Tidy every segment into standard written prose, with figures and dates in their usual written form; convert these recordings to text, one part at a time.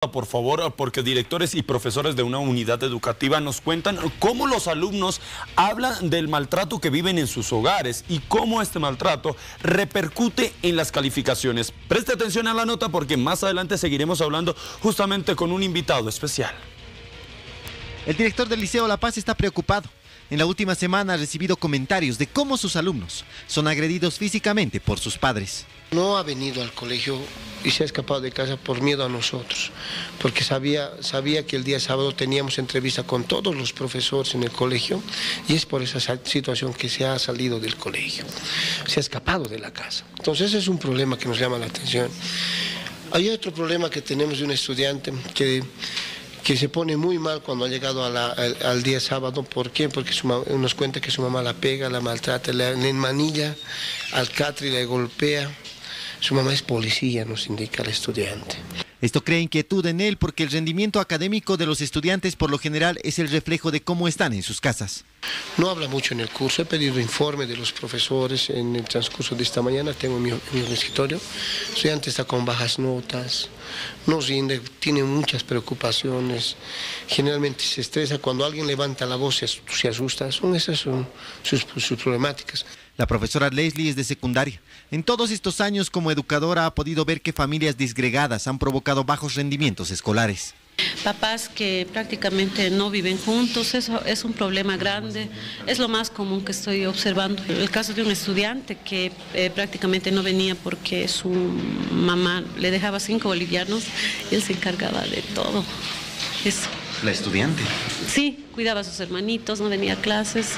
Por favor, porque directores y profesores de una unidad educativa nos cuentan cómo los alumnos hablan del maltrato que viven en sus hogares y cómo este maltrato repercute en las calificaciones. Preste atención a la nota porque más adelante seguiremos hablando justamente con un invitado especial. El director del Liceo La Paz está preocupado. En la última semana ha recibido comentarios de cómo sus alumnos son agredidos físicamente por sus padres. No ha venido al colegio y se ha escapado de casa por miedo a nosotros, porque sabía que el día sábado teníamos entrevista con todos los profesores en el colegio y es por esa situación que se ha salido del colegio, se ha escapado de la casa. Entonces ese es un problema que nos llama la atención. Hay otro problema que tenemos de un estudiante que se pone muy mal cuando ha llegado al día sábado. ¿Por qué? Porque nos cuenta que su mamá la pega, la maltrata, la enmanilla al catre y la golpea. Su mamá es policía, nos indica el estudiante. Esto crea inquietud en él porque el rendimiento académico de los estudiantes por lo general es el reflejo de cómo están en sus casas. No habla mucho en el curso, he pedido informe de los profesores en el transcurso de esta mañana, tengo en mi escritorio. El estudiante está con bajas notas, no rinde, tiene muchas preocupaciones, generalmente se estresa, cuando alguien levanta la voz se asusta, esas son sus problemáticas. La profesora Leslie es de secundaria. En todos estos años como educadora ha podido ver que familias disgregadas han provocado bajos rendimientos escolares. Papás que prácticamente no viven juntos, eso es un problema grande, es lo más común que estoy observando. El caso de un estudiante que prácticamente no venía porque su mamá le dejaba 5 bolivianos y él se encargaba de todo eso. ¿La estudiante? Sí, cuidaba a sus hermanitos, no venía a clases.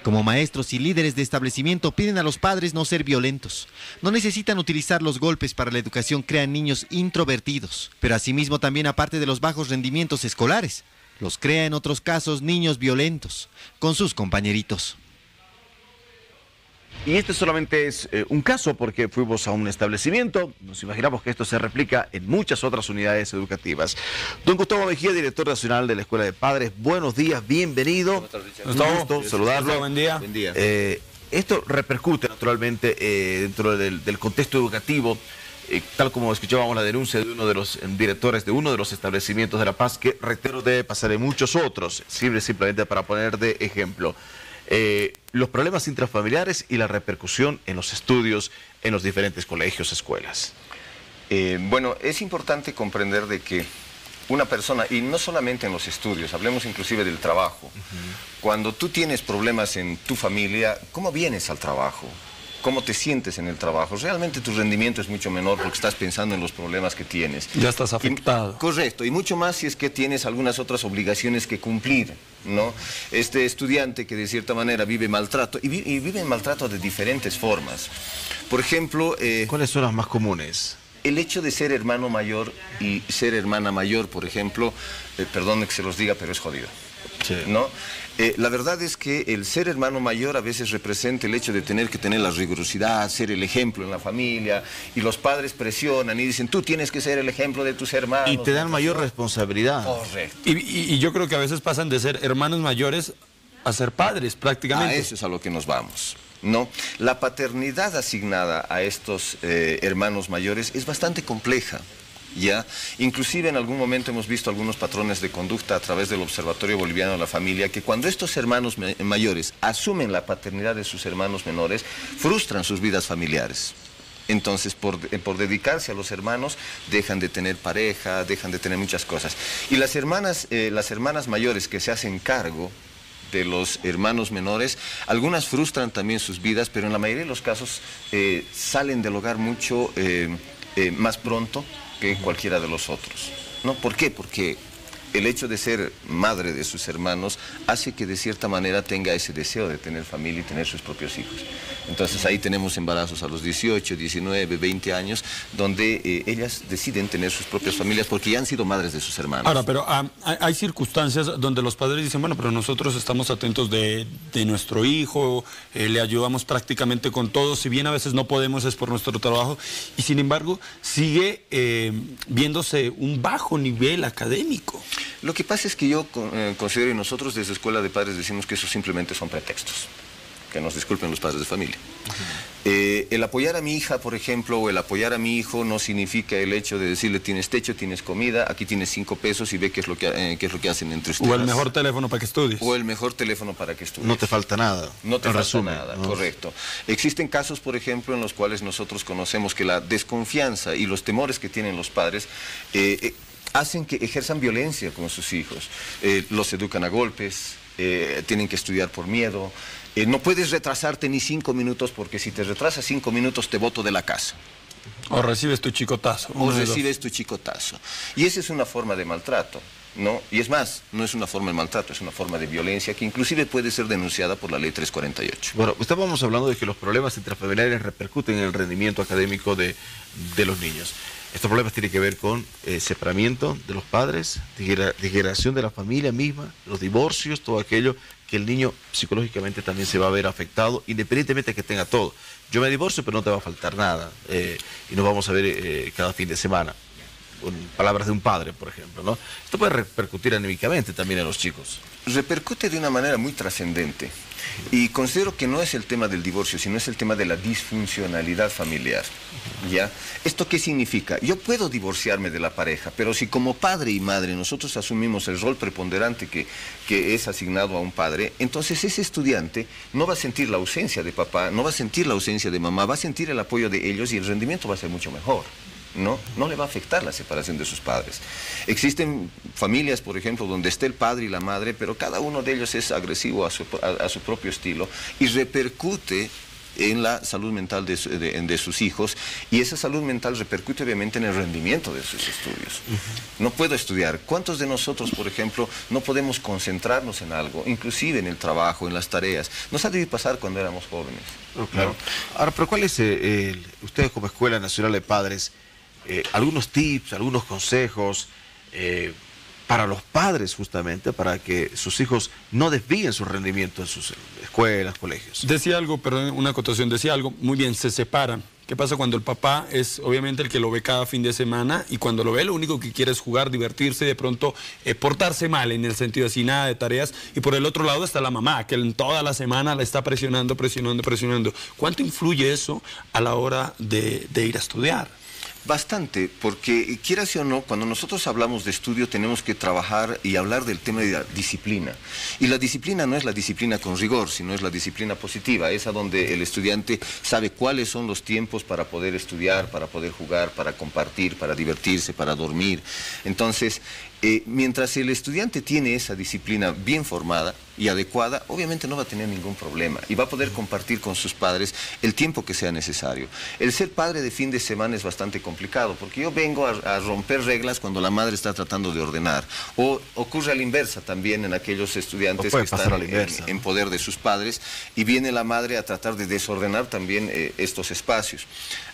Como maestros y líderes de establecimiento piden a los padres no ser violentos. No necesitan utilizar los golpes para la educación, crean niños introvertidos. Pero asimismo también, aparte de los bajos rendimientos escolares, los crea en otros casos niños violentos con sus compañeritos. Y este solamente es un caso porque fuimos a un establecimiento, nos imaginamos que esto se replica en muchas otras unidades educativas. Don Gustavo Mejía, director nacional de la Escuela de Padres, buenos días, bienvenido. Un gusto saludarlo. Buen día. Buen día. Esto repercute naturalmente dentro del contexto educativo, tal como escuchábamos la denuncia de uno de los directores de uno de los establecimientos de La Paz, que reitero debe pasar en muchos otros, simplemente para poner de ejemplo. Los problemas intrafamiliares y la repercusión en los estudios en los diferentes colegios, escuelas. Bueno, es importante comprender de que una persona, y no solamente en los estudios, hablemos inclusive del trabajo, cuando tú tienes problemas en tu familia, ¿cómo vienes al trabajo? ¿Cómo te sientes en el trabajo? Realmente tu rendimiento es mucho menor porque estás pensando en los problemas que tienes. Ya estás afectado. Correcto, y mucho más si es que tienes algunas otras obligaciones que cumplir, ¿no? Este estudiante que de cierta manera vive maltrato, y vive maltrato de diferentes formas. Por ejemplo... ¿Cuáles son las más comunes? El hecho de ser hermano mayor y ser hermana mayor, por ejemplo, perdón que se los diga, pero es jodido. Sí. ¿No? La verdad es que el ser hermano mayor a veces representa el hecho de tener que tener la rigurosidad, ser el ejemplo en la familia, y los padres presionan y dicen, tú tienes que ser el ejemplo de tus hermanos. Y te dan mayor responsabilidad. Correcto. Y yo creo que a veces pasan de ser hermanos mayores a ser padres prácticamente. A eso es a lo que nos vamos. ¿No? La paternidad asignada a estos hermanos mayores es bastante compleja. ¿Ya? Inclusive en algún momento hemos visto algunos patrones de conducta a través del Observatorio Boliviano de la Familia, que cuando estos hermanos mayores asumen la paternidad de sus hermanos menores, frustran sus vidas familiares. Entonces, por dedicarse a los hermanos, dejan de tener pareja, dejan de tener muchas cosas. Y las hermanas mayores que se hacen cargo de los hermanos menores, algunas frustran también sus vidas, pero en la mayoría de los casos salen del hogar mucho más pronto que cualquiera de los otros, ¿no? ¿Por qué? Porque el hecho de ser madre de sus hermanos hace que de cierta manera tenga ese deseo de tener familia y tener sus propios hijos. Entonces ahí tenemos embarazos a los 18, 19, 20 años, donde ellas deciden tener sus propias familias porque ya han sido madres de sus hermanos. Ahora, pero hay circunstancias donde los padres dicen, bueno, pero nosotros estamos atentos de nuestro hijo, le ayudamos prácticamente con todo, si bien a veces no podemos es por nuestro trabajo, y sin embargo sigue viéndose un bajo nivel académico. Lo que pasa es que yo considero, y nosotros desde Escuela de Padres decimos que eso simplemente son pretextos. Que nos disculpen los padres de familia. El apoyar a mi hija, por ejemplo, o el apoyar a mi hijo no significa el hecho de decirle tienes techo, tienes comida, aquí tienes 5 pesos y ve qué es lo que hacen entre ustedes. O el mejor teléfono para que estudies. O el mejor teléfono para que estudies. No te falta nada. No te falta resumen, nada, ¿no? correcto. Existen casos, por ejemplo, en los cuales nosotros conocemos que la desconfianza y los temores que tienen los padres hacen que ejerzan violencia con sus hijos. Los educan a golpes, tienen que estudiar por miedo. No puedes retrasarte ni 5 minutos porque si te retrasas 5 minutos te boto de la casa. O recibes tu chicotazo. O recibes tu chicotazo. Y esa es una forma de maltrato, ¿no? Y es más, no es una forma de maltrato, es una forma de violencia que inclusive puede ser denunciada por la ley 348. Bueno, estábamos hablando de que los problemas intrafamiliares repercuten en el rendimiento académico de los niños. Estos problemas tienen que ver con separamiento de los padres, degeneración de la familia misma, los divorcios, todo aquello que el niño psicológicamente también se va a ver afectado, independientemente de que tenga todo. Yo me divorcio, pero no te va a faltar nada, y nos vamos a ver cada fin de semana. Con palabras de un padre, por ejemplo, ¿no? Esto puede repercutir anímicamente también en los chicos. Repercute de una manera muy trascendente. Y considero que no es el tema del divorcio, sino es el tema de la disfuncionalidad familiar. ¿Ya? ¿Esto qué significa? Yo puedo divorciarme de la pareja, pero si como padre y madre nosotros asumimos el rol preponderante que es asignado a un padre, entonces ese estudiante no va a sentir la ausencia de papá, no va a sentir la ausencia de mamá, va a sentir el apoyo de ellos y el rendimiento va a ser mucho mejor. No le va a afectar la separación de sus padres. Existen familias, por ejemplo, donde está el padre y la madre, pero cada uno de ellos es agresivo a su propio estilo y repercute en la salud mental de sus hijos, y esa salud mental repercute obviamente en el rendimiento de sus estudios. No puedo estudiar. ¿Cuántos de nosotros, por ejemplo, no podemos concentrarnos en algo, inclusive en el trabajo, en las tareas? Nos ha debido pasar cuando éramos jóvenes. Claro. ¿No? Ahora, pero ¿cuál es, ustedes como Escuela Nacional de Padres, algunos tips, algunos consejos para los padres justamente, para que sus hijos no desvíen su rendimiento en sus escuelas, colegios? Decía algo, perdón, una acotación, decía algo, muy bien, se separan. ¿Qué pasa cuando el papá es obviamente el que lo ve cada fin de semana y cuando lo ve lo único que quiere es jugar, divertirse, de pronto portarse mal en el sentido de sin nada de tareas, y por el otro lado está la mamá que en toda la semana la está presionando? ¿Cuánto influye eso a la hora de ir a estudiar? Bastante, porque quieras o no, cuando nosotros hablamos de estudio tenemos que trabajar y hablar del tema de la disciplina. Y la disciplina no es la disciplina con rigor, sino es la disciplina positiva, esa donde el estudiante sabe cuáles son los tiempos para poder estudiar, para poder jugar, para compartir, para divertirse, para dormir. Entonces, mientras el estudiante tiene esa disciplina bien formada y adecuada, obviamente no va a tener ningún problema y va a poder compartir con sus padres el tiempo que sea necesario. El ser padre de fin de semana es bastante complicado porque yo vengo a romper reglas cuando la madre está tratando de ordenar, o ocurre a la inversa también en aquellos estudiantes que están en poder de sus padres y viene la madre a tratar de desordenar también estos espacios.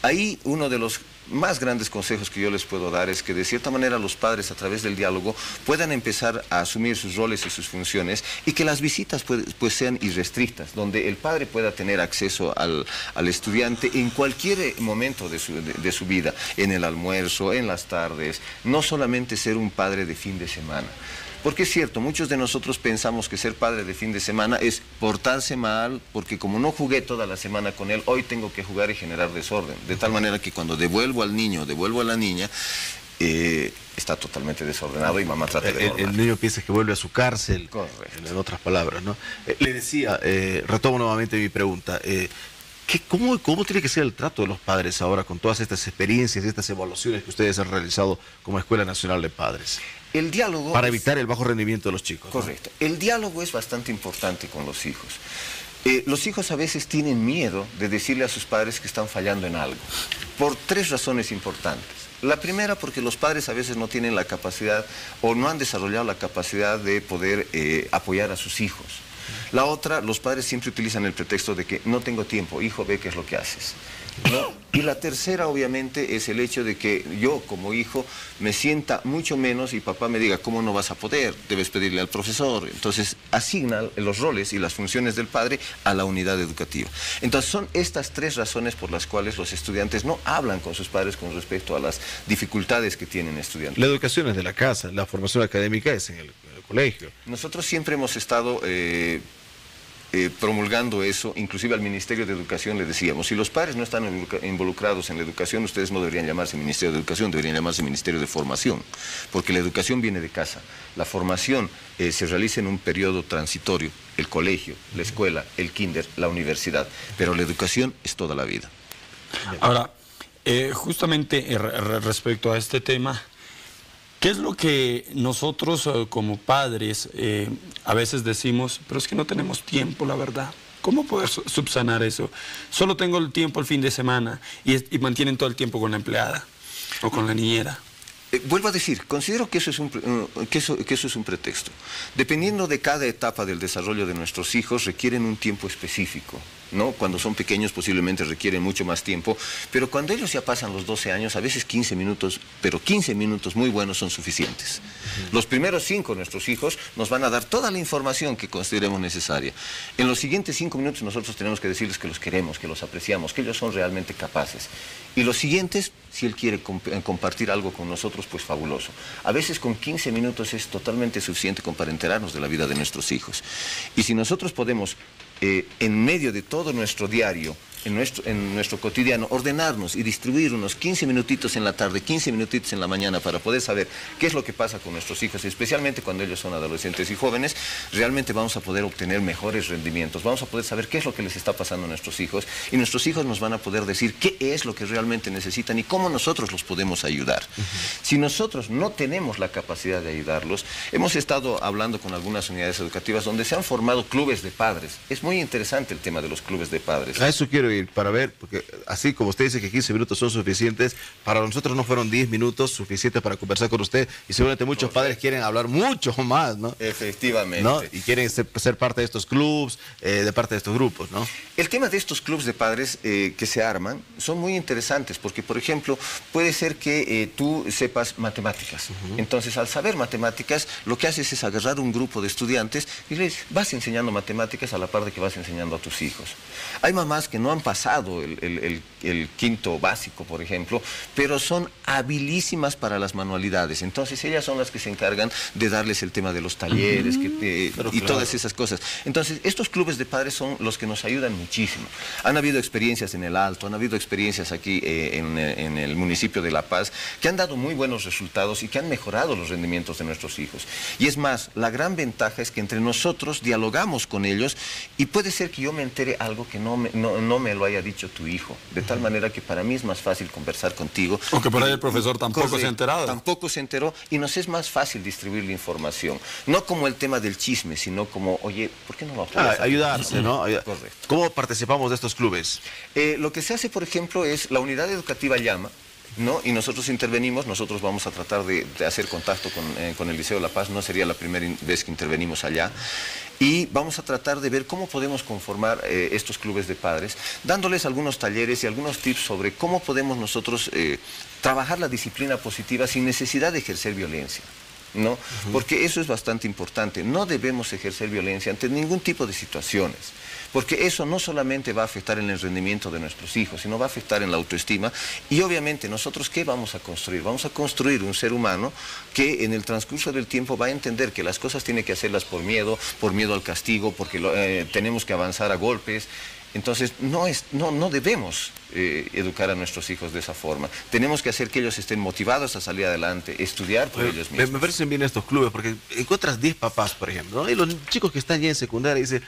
Ahí uno de los más grandes consejos que yo les puedo dar es que de cierta manera los padres a través del diálogo puedan empezar a asumir sus roles y sus funciones y que las visitas pues sean irrestrictas, donde el padre pueda tener acceso al estudiante en cualquier momento de su vida, en el almuerzo, en las tardes, no solamente ser un padre de fin de semana. Porque es cierto, muchos de nosotros pensamos que ser padre de fin de semana es portarse mal, porque como no jugué toda la semana con él, hoy tengo que jugar y generar desorden. De tal manera que cuando devuelvo al niño, devuelvo a la niña, está totalmente desordenado y mamá trata de el niño piensa que vuelve a su cárcel. Correcto. En otras palabras, ¿no? Le decía, retomo nuevamente mi pregunta, ¿cómo tiene que ser el trato de los padres ahora con todas estas experiencias, estas evaluaciones que ustedes han realizado como Escuela Nacional de Padres? El diálogo para evitar el bajo rendimiento de los chicos. Correcto. ¿No? El diálogo es bastante importante con los hijos. Los hijos a veces tienen miedo de decirle a sus padres que están fallando en algo, por 3 razones importantes. La primera, porque los padres a veces no tienen la capacidad o no han desarrollado la capacidad de poder apoyar a sus hijos. La otra, los padres siempre utilizan el pretexto de que no tengo tiempo, hijo, ve qué es lo que haces, ¿no? Y la tercera, obviamente, es el hecho de que yo, como hijo, me sienta mucho menos y papá me diga, ¿cómo no vas a poder? Debes pedirle al profesor. Entonces, asigna los roles y las funciones del padre a la unidad educativa. Entonces, son estas 3 razones por las cuales los estudiantes no hablan con sus padres con respecto a las dificultades que tienen estudiantes. La educación es de la casa, la formación académica es en el colegio. Nosotros siempre hemos estado promulgando eso, inclusive al Ministerio de Educación le decíamos, si los padres no están involucrados en la educación, ustedes no deberían llamarse Ministerio de Educación, deberían llamarse Ministerio de Formación, porque la educación viene de casa. La formación se realiza en un periodo transitorio, el colegio, la escuela, el kinder, la universidad, pero la educación es toda la vida. Ahora, justamente respecto a este tema, ¿qué es lo que nosotros como padres a veces decimos, pero es que no tenemos tiempo, la verdad? ¿Cómo poder subsanar eso? Solo tengo el tiempo el fin de semana y mantienen todo el tiempo con la empleada o con la niñera. Vuelvo a decir, considero que eso es un pretexto. Dependiendo de cada etapa del desarrollo de nuestros hijos, requieren un tiempo específico, ¿no? Cuando son pequeños posiblemente requieren mucho más tiempo, pero cuando ellos ya pasan los 12 años, a veces 15 minutos, pero 15 minutos muy buenos son suficientes. Los primeros 5 nuestros hijos nos van a dar toda la información que consideremos necesaria. En los siguientes 5 minutos nosotros tenemos que decirles que los queremos, que los apreciamos, que ellos son realmente capaces. Y los siguientes, si él quiere compartir algo con nosotros, pues fabuloso. A veces con 15 minutos es totalmente suficiente como para enterarnos de la vida de nuestros hijos. Y si nosotros podemos, en medio de todo nuestro diario, en nuestro cotidiano, ordenarnos y distribuir unos 15 minutitos en la tarde, 15 minutitos en la mañana para poder saber qué es lo que pasa con nuestros hijos, especialmente cuando ellos son adolescentes y jóvenes, realmente vamos a poder obtener mejores rendimientos, vamos a poder saber qué es lo que les está pasando a nuestros hijos y nuestros hijos nos van a poder decir qué es lo que realmente necesitan y cómo nosotros los podemos ayudar. Si nosotros no tenemos la capacidad de ayudarlos, hemos estado hablando con algunas unidades educativas donde se han formado clubes de padres. Es muy interesante el tema de los clubes de padres. A eso quiero ir, para ver, porque así como usted dice que 15 minutos son suficientes, para nosotros no fueron 10 minutos suficientes para conversar con usted y seguramente muchos padres quieren hablar mucho más, ¿no? Efectivamente. ¿No? Y quieren ser parte de estos clubs, de parte de estos grupos, ¿no? El tema de estos clubes de padres que se arman son muy interesantes porque, por ejemplo, puede ser que tú sepas matemáticas. Entonces, al saber matemáticas, lo que haces es agarrar un grupo de estudiantes y les vas enseñando matemáticas a la par de que vas enseñando a tus hijos. Hay mamás que no han pasado el quinto básico, por ejemplo, pero son habilísimas para las manualidades. Entonces, ellas son las que se encargan de darles el tema de los talleres y todas esas cosas. Entonces, estos clubes de padres son los que nos ayudan muchísimo. Han habido experiencias en el Alto, han habido experiencias aquí en el municipio de La Paz que han dado muy buenos resultados y que han mejorado los rendimientos de nuestros hijos. Y es más, la gran ventaja es que entre nosotros dialogamos con ellos y puede ser que yo me entere algo que no me lo haya dicho tu hijo, de tal manera que para mí es más fácil conversar contigo. O que por ahí el profesor tampoco se ha enterado. Tampoco se enteró y nos es más fácil distribuir la información. No como el tema del chisme, sino como, oye, ¿por qué no lo apoyas? Ayudarse, ¿no? Correcto. ¿Cómo participamos de estos clubes? Lo que se hace, por ejemplo, es la unidad educativa llama, ¿no? Y nosotros intervenimos, nosotros vamos a tratar de hacer contacto con el Liceo de La Paz, no sería la primera vez que intervenimos allá, y vamos a tratar de ver cómo podemos conformar estos clubes de padres, dándoles algunos talleres y algunos tips sobre cómo podemos nosotros trabajar la disciplina positiva sin necesidad de ejercer violencia, ¿no? Porque eso es bastante importante, no debemos ejercer violencia ante ningún tipo de situaciones. Porque eso no solamente va a afectar en el rendimiento de nuestros hijos, sino va a afectar en la autoestima. Y obviamente nosotros, ¿qué vamos a construir? Vamos a construir un ser humano que en el transcurso del tiempo va a entender que las cosas tiene que hacerlas por miedo al castigo, porque tenemos que avanzar a golpes. Entonces, no debemos educar a nuestros hijos de esa forma. Tenemos que hacer que ellos estén motivados a salir adelante, estudiar por ellos mismos. Me parecen bien estos clubes, porque encuentras 10 papás, por ejemplo, ¿no? Y los chicos que están ya en secundaria dicen,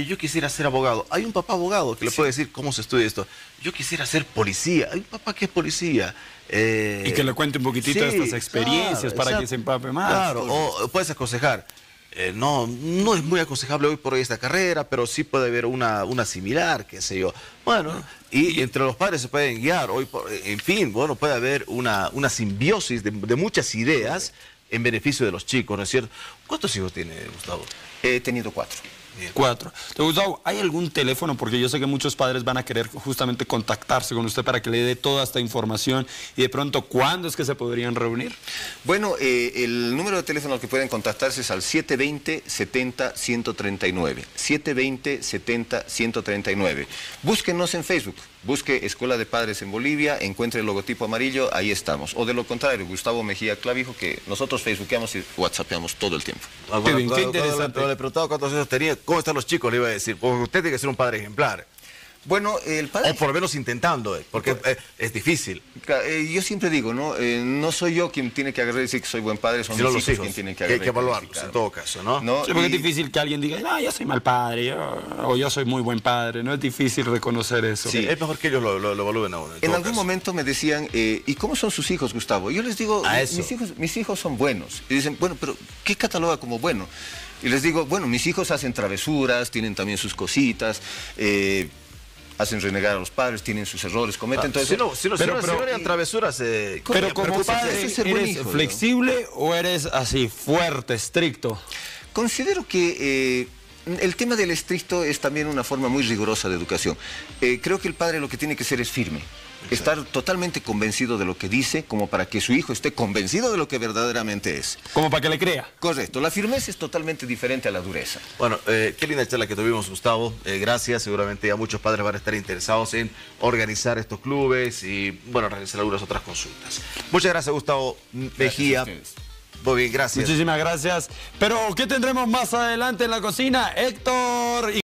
yo quisiera ser abogado. Hay un papá abogado que le puede decir cómo se estudia esto. Yo quisiera ser policía. Hay un papá que es policía. Y que le cuente un poquitito de estas experiencias para que se empape más. Claro, o puedes aconsejar. No es muy aconsejable hoy por hoy esta carrera, pero sí puede haber una similar, qué sé yo. Bueno, y entre los padres se pueden guiar. En fin, bueno, puede haber una simbiosis de muchas ideas en beneficio de los chicos, ¿no es cierto? ¿Cuántos hijos tiene Gustavo? He tenido 4. 4. Gustavo, ¿hay algún teléfono? Porque yo sé que muchos padres van a querer justamente contactarse con usted para que le dé toda esta información y de pronto, ¿cuándo es que se podrían reunir? Bueno, el número de teléfono al que pueden contactarse es al 720-70-139. 720-70-139. Búsquenos en Facebook. Busque Escuela de Padres en Bolivia, encuentre el logotipo amarillo, ahí estamos. O de lo contrario, Gustavo Mejía Clavijo, que nosotros facebookeamos y whatsappeamos todo el tiempo. Qué bien, qué interesante. Cuando le preguntaba cuántos años tenía, ¿cómo están los chicos? Le iba a decir, porque usted tiene que ser un padre ejemplar. Bueno, el padre... O por lo menos intentando, porque es difícil. Yo siempre digo, ¿no? No soy yo quien tiene que agarrar y decir que soy buen padre, son Sino mis los hijos hijos, quien tienen que hay agarrar. que evaluarlos en todo caso, ¿no? Sí, porque es difícil que alguien diga, yo soy mal padre, o yo soy muy buen padre. No es difícil reconocer eso. Sí. Es mejor que ellos lo evalúen a uno. En algún momento me decían, ¿y cómo son sus hijos, Gustavo? Yo les digo, mis hijos son buenos. Y dicen, bueno, pero ¿qué cataloga como bueno? Y les digo, bueno, mis hijos hacen travesuras, tienen también sus cositas, hacen renegar a los padres, tienen sus errores, cometen todo eso. Si no eran travesuras... Pero como padre, ¿eres flexible o eres así, fuerte, estricto? Considero que el tema del estricto es también una forma muy rigurosa de educación. Creo que el padre lo que tiene que ser es firme. Estar totalmente convencido de lo que dice, como para que su hijo esté convencido de lo que verdaderamente es. Como para que le crea. Correcto. La firmeza es totalmente diferente a la dureza. Bueno, qué linda charla que tuvimos, Gustavo. Gracias. Seguramente ya muchos padres van a estar interesados en organizar estos clubes y, bueno, realizar algunas otras consultas. Muchas gracias, Gustavo Mejía. Muy bien, gracias. Muchísimas gracias. Pero, ¿qué tendremos más adelante en la cocina? Héctor...